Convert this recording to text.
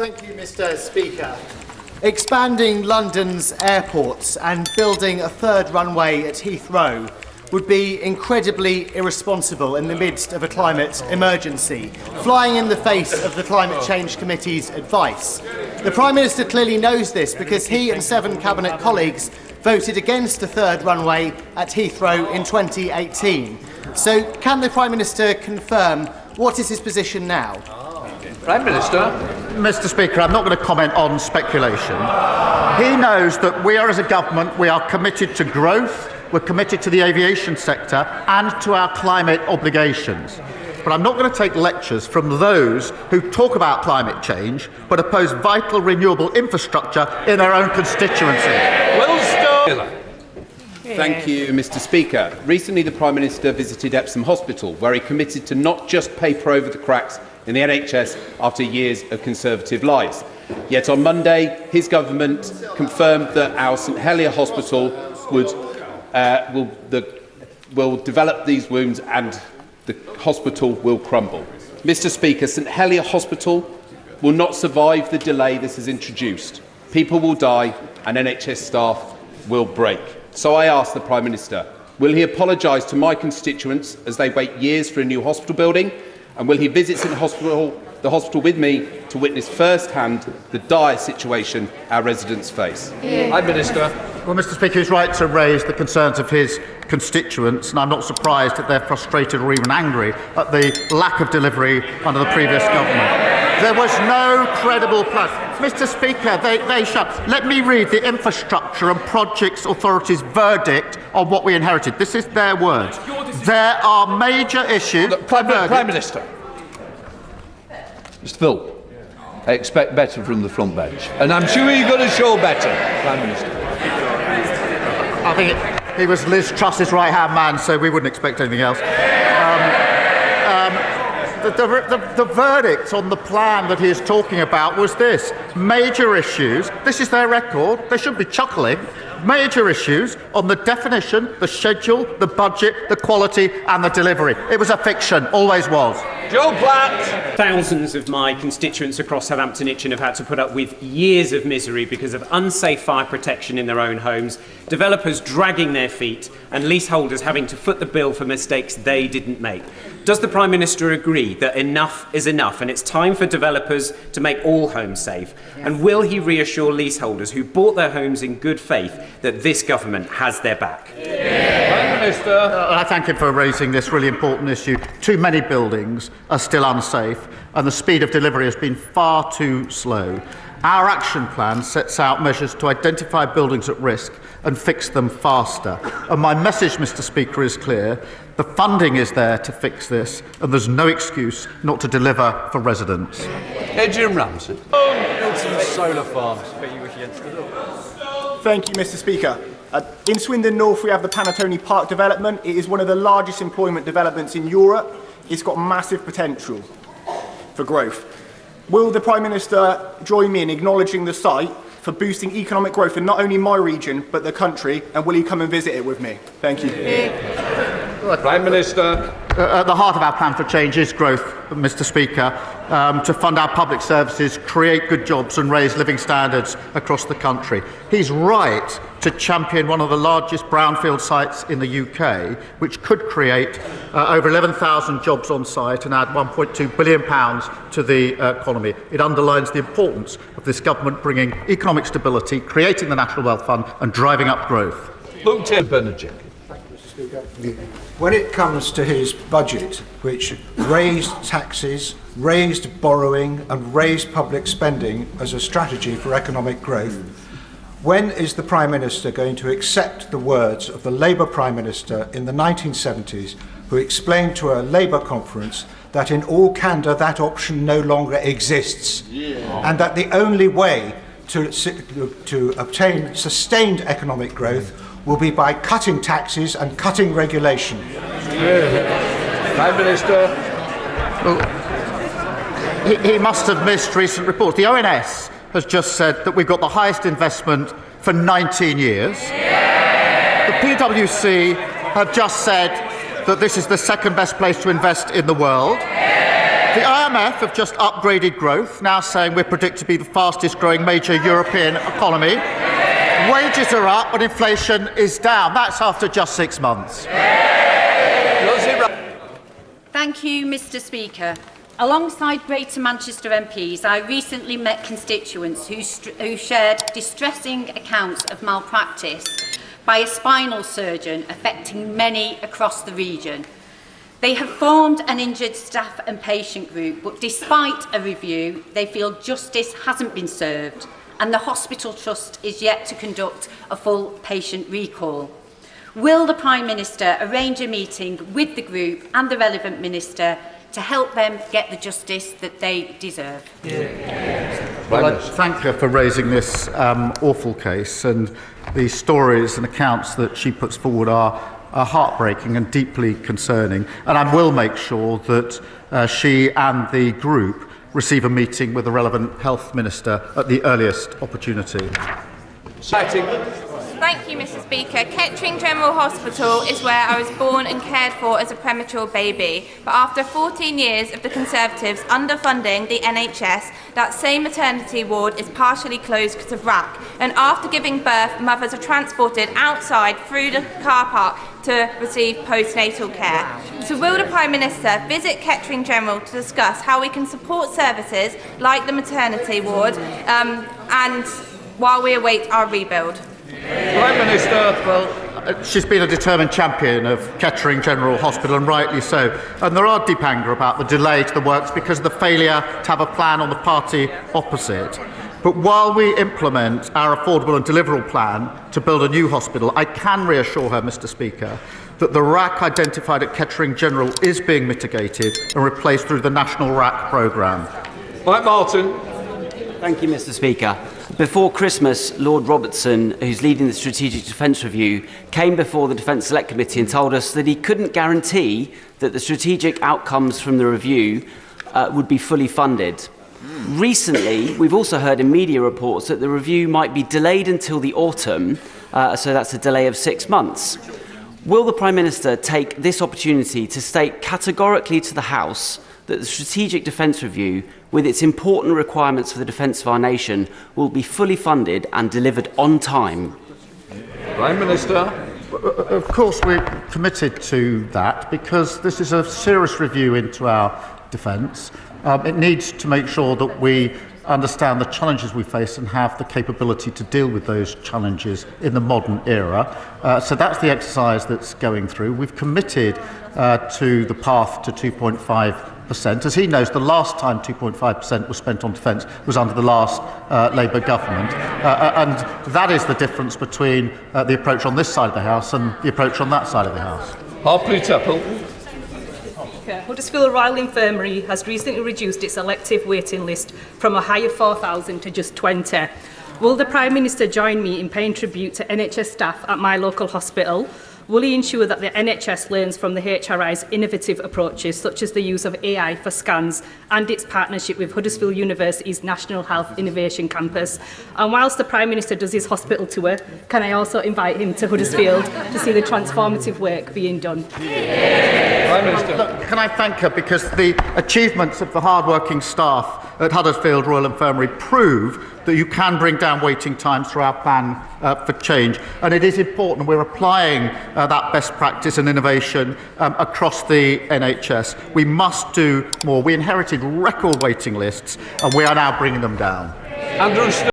Thank you, Mr. Speaker. Expanding London's airports and building a third runway at Heathrow would be incredibly irresponsible in the midst of a climate emergency, flying in the face of the Climate Change Committee's advice. The Prime Minister clearly knows this because he and 7 Cabinet colleagues voted against a third runway at Heathrow in 2018. So can the Prime Minister confirm what is his position now? Prime Minister. Mr. Speaker, I'm not going to comment on speculation. He knows that we are, as a government, we are committed to growth, we're committed to the aviation sector and to our climate obligations. But I'm not going to take lectures from those who talk about climate change but oppose vital renewable infrastructure in their own constituency. Thank you, Mr. Speaker. Recently, the Prime Minister visited Epsom Hospital, where he committed to not just paper over the cracks in the NHS after years of Conservative lies. Yet on Monday, his government confirmed that our St Helier Hospital will develop these wounds and the hospital will crumble. Mr. Speaker, St Helier Hospital will not survive the delay this has introduced. People will die and NHS staff will break. So I ask the Prime Minister, will he apologise to my constituents as they wait years for a new hospital building? And will he visit the hospital with me to witness firsthand the dire situation our residents face? Prime Minister. Well, Mr. Speaker, he's right to raise the concerns of his constituents, and I'm not surprised that they're frustrated or even angry at the lack of delivery under the previous government. There was no credible plan. Mr. Speaker, they shut. Let me read the Infrastructure and Projects Authority's verdict on what we inherited. This is their words. There are major issues. Prime Minister. Mr. Phil, I expect better from the front bench, and I'm sure you're going to show better, Prime Minister. I think he was Liz Truss's right-hand man, so we wouldn't expect anything else. The verdict on the plan that he is talking about was this. Major issues, this is their record, they should be chuckling, major issues on the definition, the schedule, the budget, the quality and the delivery. It was a fiction, always was. Joe Platt. Thousands of my constituents across Southampton Itchen have had to put up with years of misery because of unsafe fire protection in their own homes, developers dragging their feet and leaseholders having to foot the bill for mistakes they didn't make. Does the Prime Minister agree that enough is enough and it's time for developers to make all homes safe? And will he reassure leaseholders who bought their homes in good faith that this government has their back? Prime Minister. I thank him for raising this really important issue. Too many buildings are still unsafe and the speed of delivery has been far too slow. Our action plan sets out measures to identify buildings at risk and fix them faster. And my message, Mr. Speaker, is clear. The funding is there to fix this, and there's no excuse not to deliver for residents. Jim Ramsey. Solar farms. Thank you, Mr. Speaker. In Swindon North, we have the Panettone Park development. It is one of the largest employment developments in Europe. It's got massive potential for growth. Will the Prime Minister join me in acknowledging the site for boosting economic growth in not only my region but the country, and will he come and visit it with me? Thank you. Prime Minister. At the heart of our plan for change is growth, Mr. Speaker, to fund our public services, create good jobs and raise living standards across the country. He's right to champion one of the largest brownfield sites in the UK, which could create over 11,000 jobs on site and add £1.2 billion to the economy. It underlines the importance of this government bringing economic stability, creating the National Wealth Fund and driving up growth. Lieutenant Bernadette. When it comes to his budget, which raised taxes, raised borrowing and raised public spending as a strategy for economic growth, when is the Prime Minister going to accept the words of the Labour Prime Minister in the 1970s, who explained to a Labour conference that in all candour that option no longer exists, and that the only way to obtain sustained economic growth will be by cutting taxes and cutting regulation? Prime Minister. Well, he must have missed recent reports. The ONS has just said that we've got the highest investment for 19 years. The PwC have just said that this is the second best place to invest in the world. The IMF have just upgraded growth, now saying we're predicted to be the fastest growing major European economy. Wages are up and inflation is down. That's after just 6 months. Thank you, Mr. Speaker. Alongside Greater Manchester MPs, I recently met constituents who shared distressing accounts of malpractice by a spinal surgeon affecting many across the region. They have formed an injured staff and patient group, but despite a review, they feel justice hasn't been served and the Hospital Trust is yet to conduct a full patient recall. Will the Prime Minister arrange a meeting with the group and the relevant minister to help them get the justice that they deserve? Well, I thank her for raising this awful case, and the stories and accounts that she puts forward are heartbreaking and deeply concerning. And I will make sure that she and the group receive a meeting with the relevant health minister at the earliest opportunity. Thank you, Mr. Speaker. Kettering General Hospital is where I was born and cared for as a premature baby. But after 14 years of the Conservatives underfunding the NHS, that same maternity ward is partially closed because of RAC. And after giving birth, mothers are transported outside through the car park to receive postnatal care. So will the Prime Minister visit Kettering General to discuss how we can support services like the maternity ward and while we await our rebuild? Prime Minister. Well, she's been a determined champion of Kettering General Hospital, and rightly so. And there are deep anger about the delay to the works because of the failure to have a plan on the party opposite. But while we implement our affordable and deliverable plan to build a new hospital, I can reassure her, Mr. Speaker, that the RAC identified at Kettering General is being mitigated and replaced through the National RAC programme. Mike Martin. Thank you, Mr. Speaker. Before Christmas, Lord Robertson, who's leading the Strategic Defence Review, came before the Defence Select Committee and told us that he couldn't guarantee that the strategic outcomes from the review would be fully funded. Recently, we've also heard in media reports that the review might be delayed until the autumn, so that's a delay of 6 months. Will the Prime Minister take this opportunity to state categorically to the House that the Strategic Defence Review, with its important requirements for the defence of our nation, will be fully funded and delivered on time? Prime Minister. Of course, we're committed to that because this is a serious review into our defence. It needs to make sure that we understand the challenges we face and have the capability to deal with those challenges in the modern era. So that's the exercise that's going through. We've committed to the path to 2.5%. As he knows, the last time 2.5% was spent on defence was under the last Labour government. And that is the difference between the approach on this side of the House and the approach on that side of the House. Harpley Temple. Huddersfield Royal Infirmary has recently reduced its elective waiting list from a high of 4,000 to just 20. Will the Prime Minister join me in paying tribute to NHS staff at my local hospital? Will he ensure that the NHS learns from the HRI's innovative approaches, such as the use of AI for scans and its partnership with Huddersfield University's National Health Innovation Campus? And whilst the Prime Minister does his hospital tour, can I also invite him to Huddersfield to see the transformative work being done? Prime Minister. Look, can I thank her because the achievements of the hard-working staff at Huddersfield Royal Infirmary prove that you can bring down waiting times through our plan for change. And it is important we're applying that best practice and innovation across the NHS. We must do more. We inherited record waiting lists and we are now bringing them down. Andrew